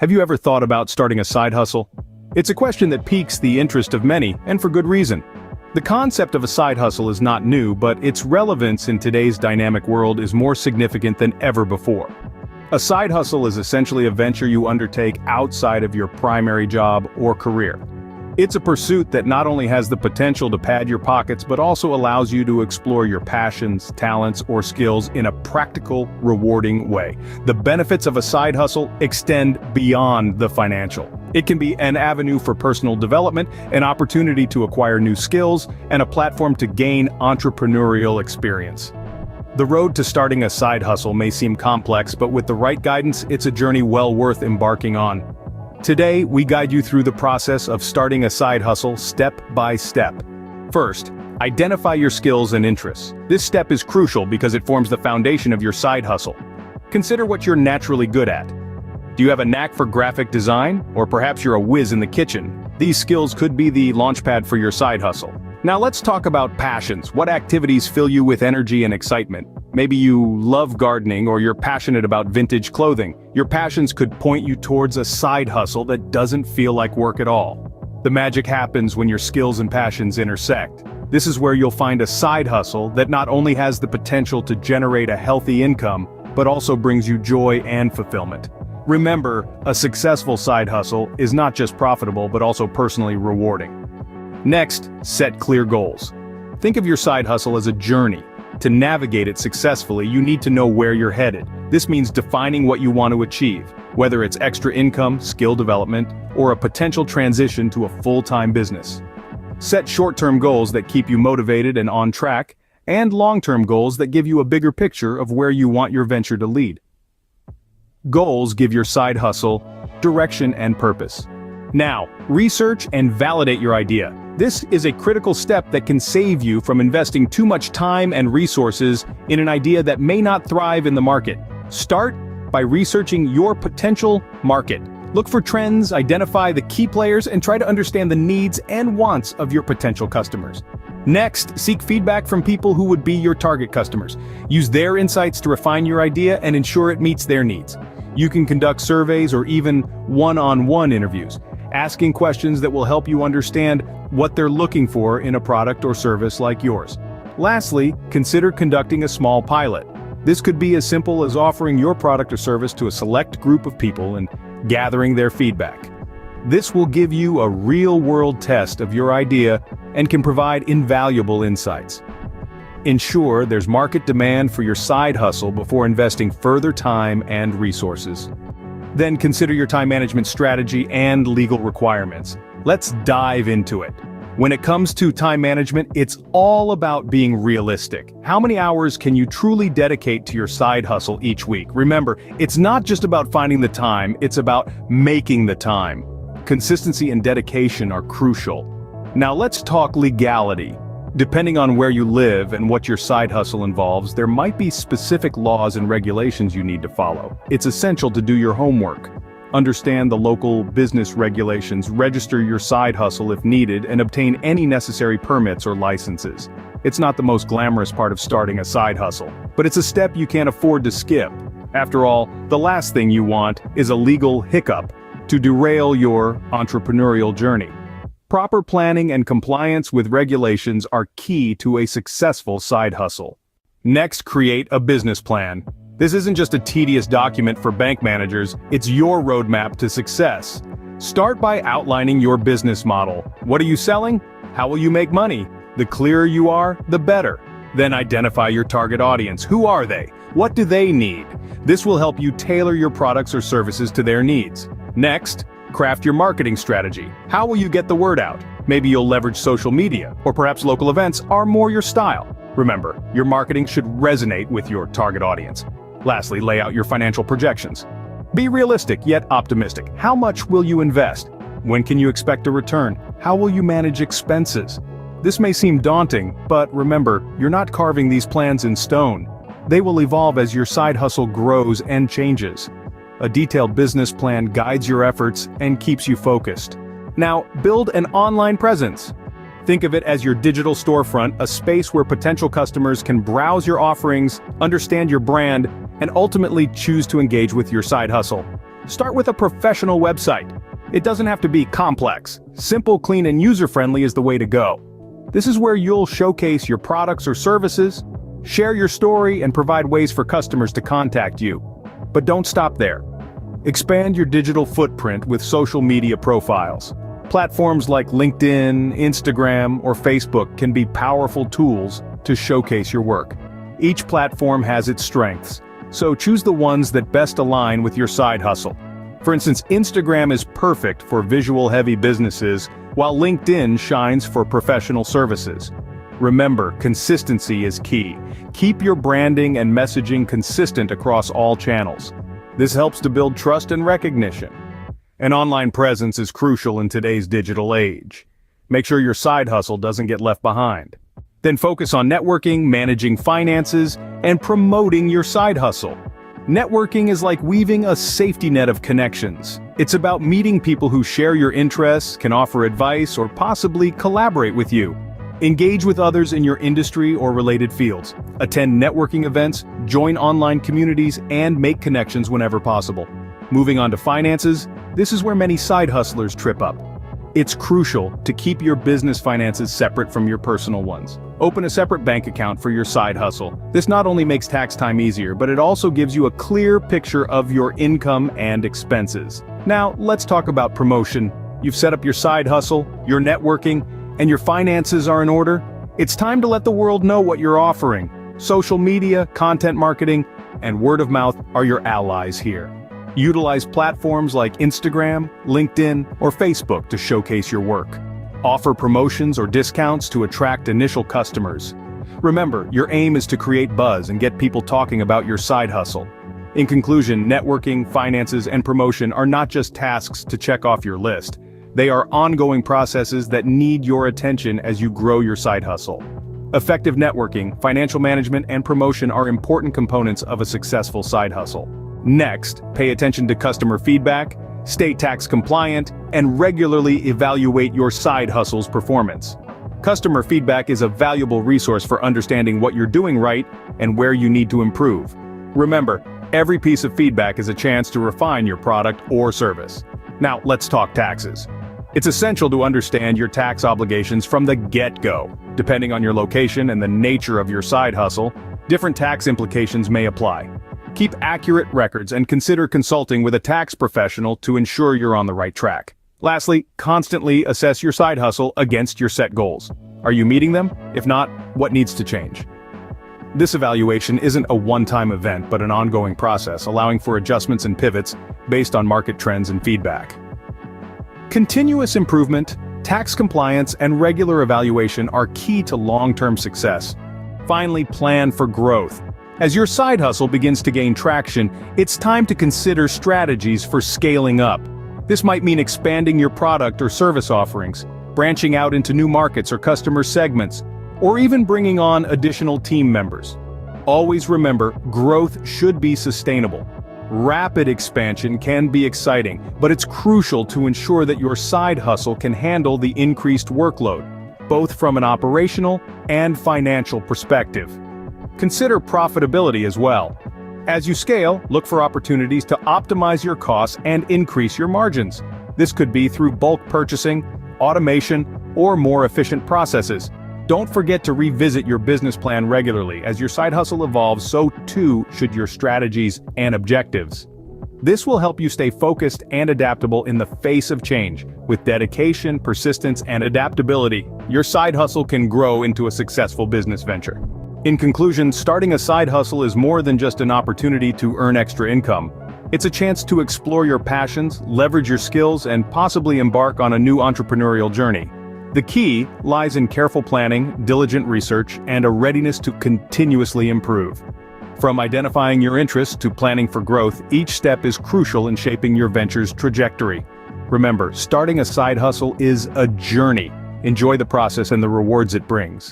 Have you ever thought about starting a side hustle? It's a question that piques the interest of many, and for good reason. The concept of a side hustle is not new, but its relevance in today's dynamic world is more significant than ever before. A side hustle is essentially a venture you undertake outside of your primary job or career. It's a pursuit that not only has the potential to pad your pockets but also allows you to explore your passions, talents, or skills in a practical, rewarding way. The benefits of a side hustle extend beyond the financial. It can be an avenue for personal development, an opportunity to acquire new skills, and a platform to gain entrepreneurial experience. The road to starting a side hustle may seem complex, but with the right guidance, it's a journey well worth embarking on. Today, we guide you through the process of starting a side hustle step by step. First, identify your skills and interests. This step is crucial because it forms the foundation of your side hustle. Consider what you're naturally good at. Do you have a knack for graphic design? Or perhaps you're a whiz in the kitchen? These skills could be the launchpad for your side hustle. Now let's talk about passions. What activities fill you with energy and excitement? Maybe you love gardening or you're passionate about vintage clothing. Your passions could point you towards a side hustle that doesn't feel like work at all. The magic happens when your skills and passions intersect. This is where you'll find a side hustle that not only has the potential to generate a healthy income, but also brings you joy and fulfillment. Remember, a successful side hustle is not just profitable but also personally rewarding. Next, set clear goals. Think of your side hustle as a journey. To navigate it successfully, you need to know where you're headed. This means defining what you want to achieve, whether it's extra income, skill development, or a potential transition to a full-time business. Set short-term goals that keep you motivated and on track, and long-term goals that give you a bigger picture of where you want your venture to lead. Goals give your side hustle direction and purpose. Now, research and validate your idea. This is a critical step that can save you from investing too much time and resources in an idea that may not thrive in the market. Start by researching your potential market. Look for trends, identify the key players, and try to understand the needs and wants of your potential customers. Next, seek feedback from people who would be your target customers. Use their insights to refine your idea and ensure it meets their needs. You can conduct surveys or even one-on-one interviews, asking questions that will help you understand what they're looking for in a product or service like yours. Lastly, consider conducting a small pilot. This could be as simple as offering your product or service to a select group of people and gathering their feedback. This will give you a real-world test of your idea and can provide invaluable insights. Ensure there's market demand for your side hustle before investing further time and resources. Then consider your time management strategy and legal requirements. Let's dive into it. When it comes to time management, it's all about being realistic. How many hours can you truly dedicate to your side hustle each week? Remember, it's not just about finding the time, it's about making the time. Consistency and dedication are crucial. Now let's talk legality. Depending on where you live and what your side hustle involves, there might be specific laws and regulations you need to follow. It's essential to do your homework. Understand the local business regulations, register your side hustle if needed, and obtain any necessary permits or licenses. It's not the most glamorous part of starting a side hustle, but it's a step you can't afford to skip. After all, the last thing you want is a legal hiccup to derail your entrepreneurial journey. Proper planning and compliance with regulations are key to a successful side hustle. Next, create a business plan. This isn't just a tedious document for bank managers, it's your roadmap to success. Start by outlining your business model. What are you selling? How will you make money? The clearer you are, the better. Then identify your target audience. Who are they? What do they need? This will help you tailor your products or services to their needs. Next, craft your marketing strategy. How will you get the word out? Maybe you'll leverage social media, or perhaps local events are more your style. Remember, your marketing should resonate with your target audience. Lastly, lay out your financial projections. Be realistic yet optimistic. How much will you invest? When can you expect a return? How will you manage expenses? This may seem daunting, but remember, you're not carving these plans in stone. They will evolve as your side hustle grows and changes. A detailed business plan guides your efforts and keeps you focused. Now, build an online presence. Think of it as your digital storefront, a space where potential customers can browse your offerings, understand your brand, and ultimately choose to engage with your side hustle. Start with a professional website. It doesn't have to be complex. Simple, clean, and user-friendly is the way to go. This is where you'll showcase your products or services, share your story, and provide ways for customers to contact you. But don't stop there. Expand your digital footprint with social media profiles. Platforms like LinkedIn, Instagram, or Facebook can be powerful tools to showcase your work. Each platform has its strengths, so choose the ones that best align with your side hustle. For instance, Instagram is perfect for visual-heavy businesses, while LinkedIn shines for professional services. Remember, consistency is key. Keep your branding and messaging consistent across all channels. This helps to build trust and recognition. An online presence is crucial in today's digital age. Make sure your side hustle doesn't get left behind. Then focus on networking, managing finances, and promoting your side hustle. Networking is like weaving a safety net of connections. It's about meeting people who share your interests, can offer advice, or possibly collaborate with you. Engage with others in your industry or related fields. Attend networking events, join online communities, and make connections whenever possible. Moving on to finances, this is where many side hustlers trip up. It's crucial to keep your business finances separate from your personal ones. Open a separate bank account for your side hustle. This not only makes tax time easier, but it also gives you a clear picture of your income and expenses. Now, let's talk about promotion. You've set up your side hustle, your networking, and your finances are in order. It's time to let the world know what you're offering. Social media, content marketing, and word of mouth are your allies here. Utilize platforms like Instagram, LinkedIn, or Facebook to showcase your work. Offer promotions or discounts to attract initial customers. Remember, your aim is to create buzz and get people talking about your side hustle. In conclusion, networking, finances, and promotion are not just tasks to check off your list. They are ongoing processes that need your attention as you grow your side hustle. Effective networking, financial management, and promotion are important components of a successful side hustle. Next, pay attention to customer feedback, stay tax compliant, and regularly evaluate your side hustle's performance. Customer feedback is a valuable resource for understanding what you're doing right and where you need to improve. Remember, every piece of feedback is a chance to refine your product or service. Now, let's talk taxes. It's essential to understand your tax obligations from the get-go. Depending on your location and the nature of your side hustle, different tax implications may apply. Keep accurate records and consider consulting with a tax professional to ensure you're on the right track. Lastly, constantly assess your side hustle against your set goals. Are you meeting them? If not, what needs to change? This evaluation isn't a one-time event, but an ongoing process, allowing for adjustments and pivots based on market trends and feedback. Continuous improvement, tax compliance, and regular evaluation are key to long-term success. Finally, plan for growth. As your side hustle begins to gain traction, it's time to consider strategies for scaling up. This might mean expanding your product or service offerings, branching out into new markets or customer segments, or even bringing on additional team members. Always remember, growth should be sustainable. Rapid expansion can be exciting, but it's crucial to ensure that your side hustle can handle the increased workload, both from an operational and financial perspective. Consider profitability as well. As you scale, look for opportunities to optimize your costs and increase your margins. This could be through bulk purchasing, automation, or more efficient processes. Don't forget to revisit your business plan regularly. As your side hustle evolves, so too should your strategies and objectives. This will help you stay focused and adaptable in the face of change. With dedication, persistence, and adaptability, your side hustle can grow into a successful business venture. In conclusion, starting a side hustle is more than just an opportunity to earn extra income. It's a chance to explore your passions, leverage your skills, and possibly embark on a new entrepreneurial journey. The key lies in careful planning, diligent research, and a readiness to continuously improve. From identifying your interests to planning for growth, each step is crucial in shaping your venture's trajectory. Remember, starting a side hustle is a journey. Enjoy the process and the rewards it brings.